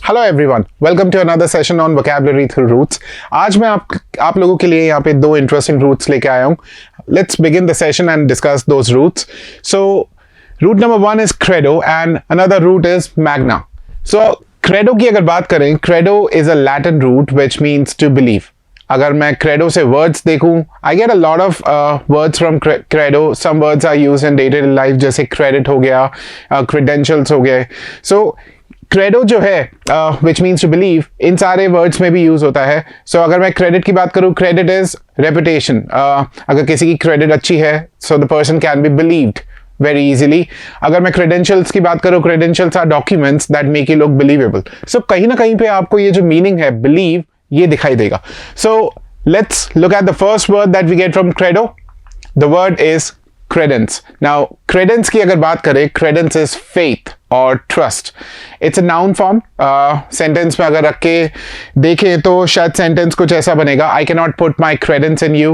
Hello everyone, welcome to another session on vocabulary through roots. आज मैं आप लोगों के लिए यहाँ पे दो इंटरेस्टिंग रूट्स लेके आया हूँ। Let's begin the session and discuss those roots. So root number 1 is credo and another root is magna. So credo की अगर बात करें, credo is a Latin root which means to believe. अगर मैं credo से वर्ड्स देखूं, I get a lot of words from credo. Some words are used in day to day life, जैसे credit हो गया, क्रेडेंशियल्स हो गए। सो क्रेडो जो है विच मीन्स टू बिलीव, इन सारे वर्ड्स में भी यूज होता है। सो अगर मैं क्रेडिट की बात करूं, क्रेडिट इज रेपुटेशन। अगर किसी की क्रेडिट अच्छी है, so the person can be believed very easily. अगर मैं क्रेडेंशियल्स की बात करूं, credentials are documents that make you look believable. So कहीं ना कहीं पे आपको ये जो मीनिंग है बिलीव, ये दिखाई देगा। So let's look at the first word that we get from credo. The word is credence. Now, credence की अगर बात करें, credence is faith or trust. It's a noun form. Sentence में अगर रख के देखें तो शायद sentence कुछ ऐसा बनेगा, I cannot put my credence in you,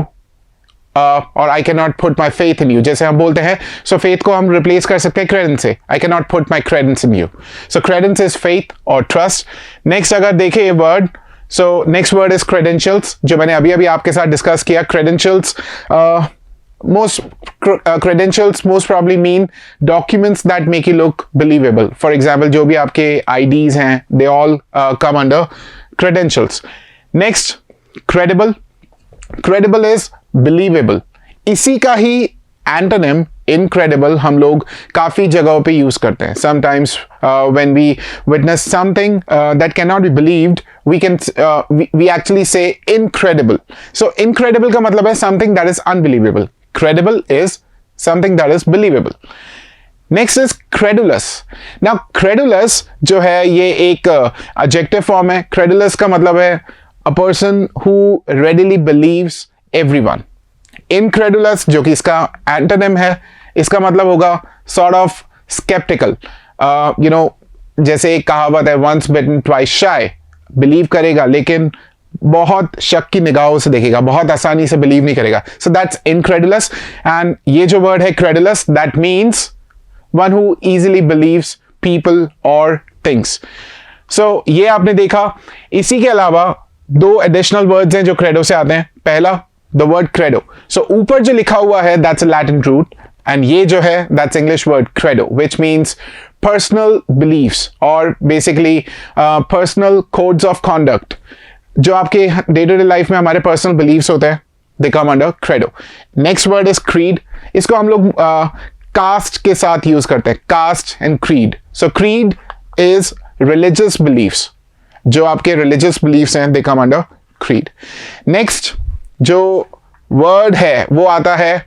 और I cannot put my faith in you. जैसे हम बोलते हैं, so faith को हम replace कर सकते हैं credence से, I cannot put my credence in you. So credence is faith or trust. Next अगर देखें ये word, so next word is credentials, जो मैंने अभी अभी आपके साथ डिस्कस किया। credentials credentials most probably mean documents that make you look believable. For example, जो भी आपके IDs हैं, they all come under credentials. Next, credible. Credible is believable. इसी का ही antonym incredible हम लोग काफी जगहों पे यूज करते हैं। Sometimes when we witness something that cannot be believed, we actually say incredible. So incredible का मतलब है something that is unbelievable. Credible is something that is believable. Next is credulous. Now credulous जो है ये एक adjective form है। Credulous का मतलब है a person who readily believes everyone. Incredulous जो कि इसका antonym है, इसका मतलब होगा sort of skeptical. जैसे एक कहावत है, once bitten twice shy. Believe करेगा लेकिन बहुत शक की निगाहों से देखेगा, बहुत आसानी से बिलीव नहीं करेगा। So that's incredulous. एंड ये जो वर्ड है credulous, that means one who easily believes people और थिंग्स। सो ये आपने देखा। इसी के अलावा दो एडिशनल वर्ड्स हैं जो क्रेडो से आते हैं। पहला, द वर्ड क्रेडो। सो ऊपर जो लिखा हुआ है, that's a Latin root, and ये जो है, that's English word credo, which means personal believes और basically personal codes of conduct. जो आपके डे टू डे लाइफ में हमारे पर्सनल बिलीव्स होते हैं, they come under credo. Next word is creed. इसको हम लोग कास्ट के साथ यूज करते हैं, caste and creed. So creed is religious believes, जो आपके रिलीजियस बिलीव्स हैं, they come under creed. Next जो वर्ड है वो आता है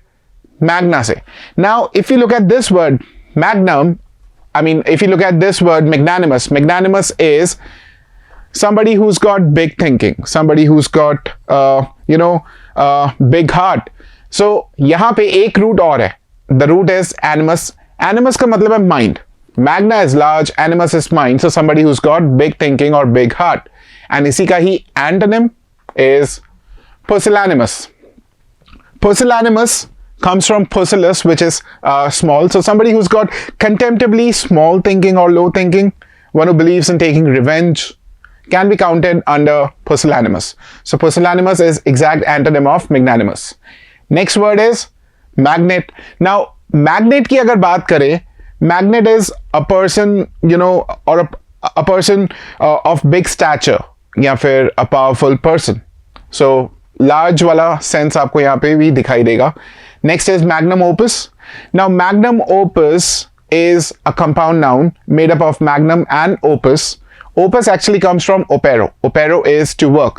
मैग्ना से। Now if you look at this word magnum, if you look at this word magnanimous is somebody who's got big thinking, somebody who's got big heart. So यहां पे एक root और है, the root is animus. Animus का मतलब है mind. Magna is large, animus is mind. So somebody who's got big thinking or big heart. And इसी का ही antonym is pusillanimous. Pusillanimous comes from pusillus, which is small. So somebody who's got contemptibly small thinking or low thinking, one who believes in taking revenge, can be counted under pusillanimous. So pusillanimous is exact antonym of magnanimous. Next word is magnet. Now magnet की अगर बात करें, magnet is a person, or a person of big stature, या फिर a powerful person. So large वाला sense आपको यहाँ पे भी दिखाई देगा। Next is magnum opus. Now magnum opus is a compound noun made up of magnum and opus. Opus actually comes from opero. Opero is to work.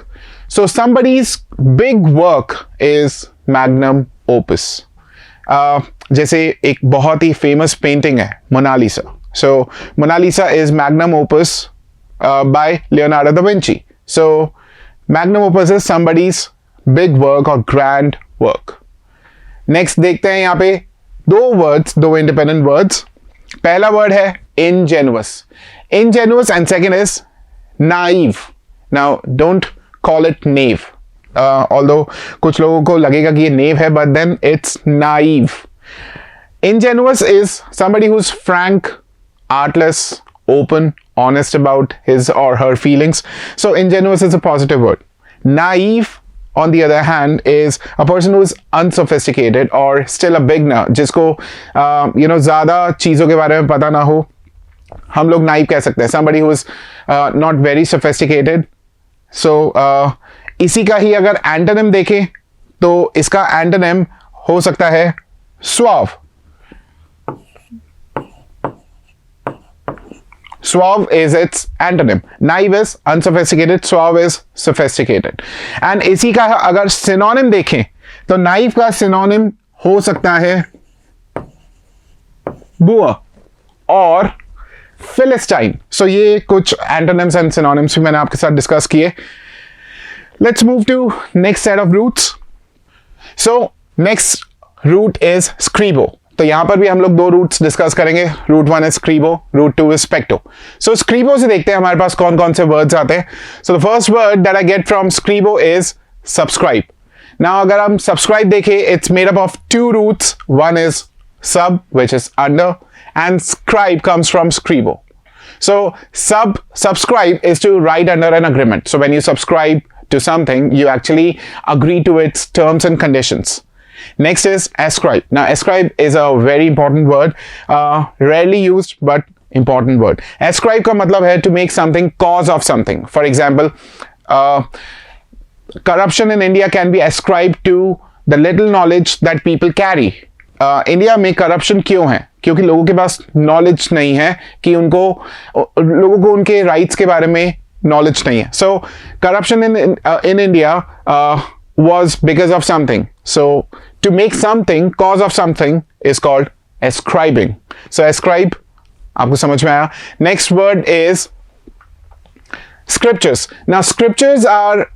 So somebody's big work is magnum opus. जैसे एक बहुत ही famous painting है Mona Lisa. So Mona Lisa is magnum opus by Leonardo da Vinci. So magnum opus is somebody's big work or grand work. Next देखते हैं यहाँ पे दो independent words. पहला वर्ड है ingenuous and second is naive. Now don't call it knave, although कुछ लोगों को लगेगा कि ये knave है, but then it's naive. Ingenuous is somebody who's frank, artless, open honest about his or her feelings. So ingenuous is a positive word. Naive, on the other hand, is a person who is unsophisticated or still a beginner, जिसको ज़्यादा चीज़ों के बारे में पता ना हो, हम लोग नाइव कह सकते हैं. Somebody who is not very sophisticated. So इसी का ही अगर एंटोनिम देखें तो इसका एंटोनिम हो सकता है suave. Suave is its antonym. Naive is unsophisticated, suave is sophisticated. And इसी का अगर synonym देखें तो naive का synonym हो सकता है boor और philistine. So ये कुछ antonyms and synonyms भी मैंने आपके साथ डिस्कस किए. Let's move to next set of roots. So next root is scribo. तो यहां पर भी हम लोग दो रूट्स डिस्कस करेंगे. Root 1 is scribo, root 2 is specto. So scribo से देखते हैं हमारे पास कौन कौन से वर्ड्स आते हैं. So the first word that I get from scribo is subscribe. Now अगर हम सब्सक्राइब देखें, it's made up of two roots. One is sub which is under and scribe comes from scribo. So subscribe is to write under an agreement. So when you subscribe to something, you actually agree to its terms and conditions. Next is ascribe. Now ascribe is a very important word, rarely used but important word. Ascribe का मतलब है to make something cause of something. For example, corruption in India can be ascribed to the little knowledge that people carry. India में corruption क्यों है? क्योंकि लोगों के पास knowledge नहीं है कि लोगों को उनके राइट्स के बारे में नॉलेज नहीं है. So corruption in India was because of something. So to make something cause of something is called ascribing. So ascribe, आपको समझ में आया. Next word is scriptures. Now scriptures are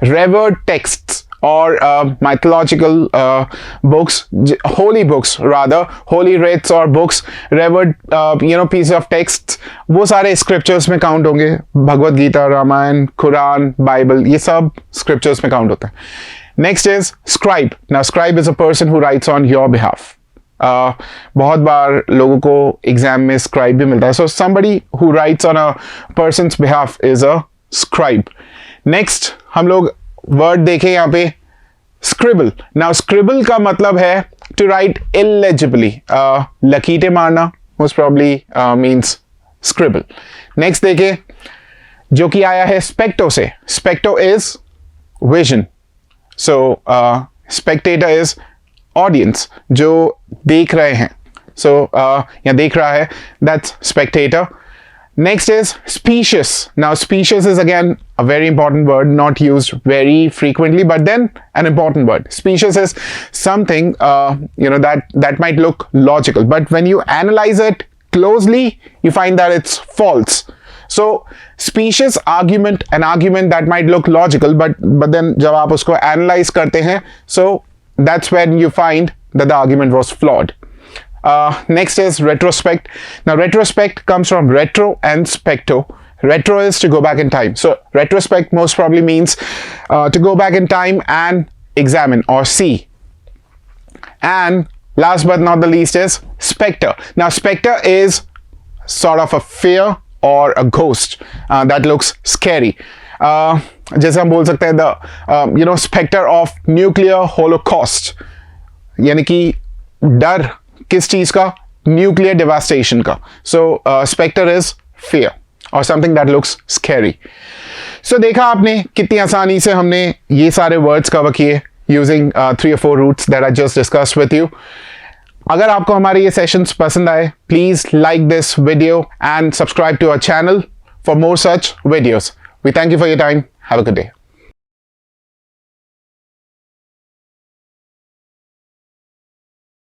revered texts or mythological books, holy books rather, holy writs or books, revered pieces of texts. वो सारे scriptures में count होंगे. Bhagavad Gita, Ramayan, Quran, Bible, ये सब scriptures में count होता है. Next is scribe. Now scribe is a person who writes on your behalf. बहुत बार लोगों को एग्जाम में scribe भी मिलता है. So somebody who writes on a person's behalf is a scribe. Next हम लोग वर्ड देखें यहां पे स्क्रिबल. नाउ स्क्रिबल का मतलब है टू राइट इलेजिबली. लकीटे मारना most probably means scribble. Next देखें जो कि आया है स्पेक्टो से. Specto is vision. So spectator is audience, जो देख रहे हैं. सो या देख रहा है, that's spectator. Next is specious. Now specious is again a very important word, not used very frequently, but then an important word. Specious is something that might look logical, but when you analyze it closely, you find that it's false. So specious argument, an argument that might look logical, but then जब आप उसको analyze करते हैं, so that's when you find that the argument was flawed. Next is retrospect. Now retrospect comes from retro and specto. Retro is to go back in time. So retrospect most probably means to go back in time and examine or see. And last but not the least is specter. Now specter is sort of a fear or a ghost that looks scary. जैसे हम बोल सकते हैं the specter of nuclear holocaust. यानी कि डर किस चीज का? न्यूक्लियर डिवास्टेशन का. सो स्पेक्टर इज फियर और something that looks scary. So देखा आपने कितनी आसानी से हमने ये सारे वर्ड्स कवर किए using 3 or 4 roots that I just discussed with you. अगर आपको हमारे ये सेशंस पसंद आए, please like this video and subscribe to our channel for more such videos. We thank you for your time. Have a good day.